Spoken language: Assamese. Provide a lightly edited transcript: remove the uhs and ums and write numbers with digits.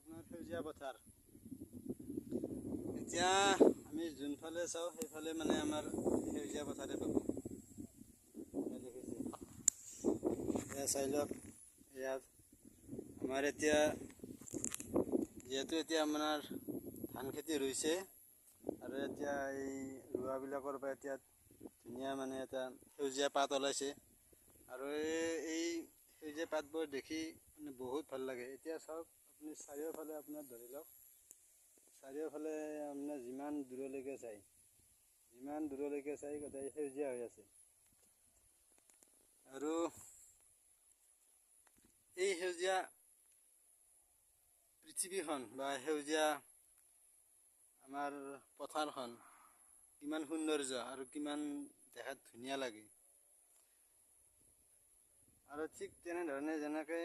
আপোনাৰ সেউজীয়া পথাৰ। এতিয়া আমি যোনফালে চাওঁ সেইফালে মানে আমাৰ সেউজীয়া পথাৰে পাব। দেখিছে এয়া চাই লওক, ইয়াত আমাৰ এতিয়া যিহেতু এতিয়া আপোনাৰ ধান খেতি ৰুইছে আৰু এতিয়া এই ৰোৱাবিলাকৰ পৰা এতিয়া ধুনীয়া মানে এটা সেউজীয়া পাত ওলাইছে আৰু এই সেউজীয়া পাতবোৰ দেখি মানে বহুত ভাল লাগে। এতিয়া চাওক আপুনি চাৰিওফালে আপোনাৰ ধৰি লওক, চাৰিওফালে আপোনাৰ যিমান দূৰলৈকে চাই গোটেই সেউজীয়া হৈ আছে। আৰু এই সেউজীয়া পৃথিৱীখন বা সেউজীয়া আমাৰ পথাৰখন কিমান সৌন্দৰ্য আৰু কিমান দেখাত ধুনীয়া লাগে। আৰু ঠিক তেনেধৰণে যেনেকৈ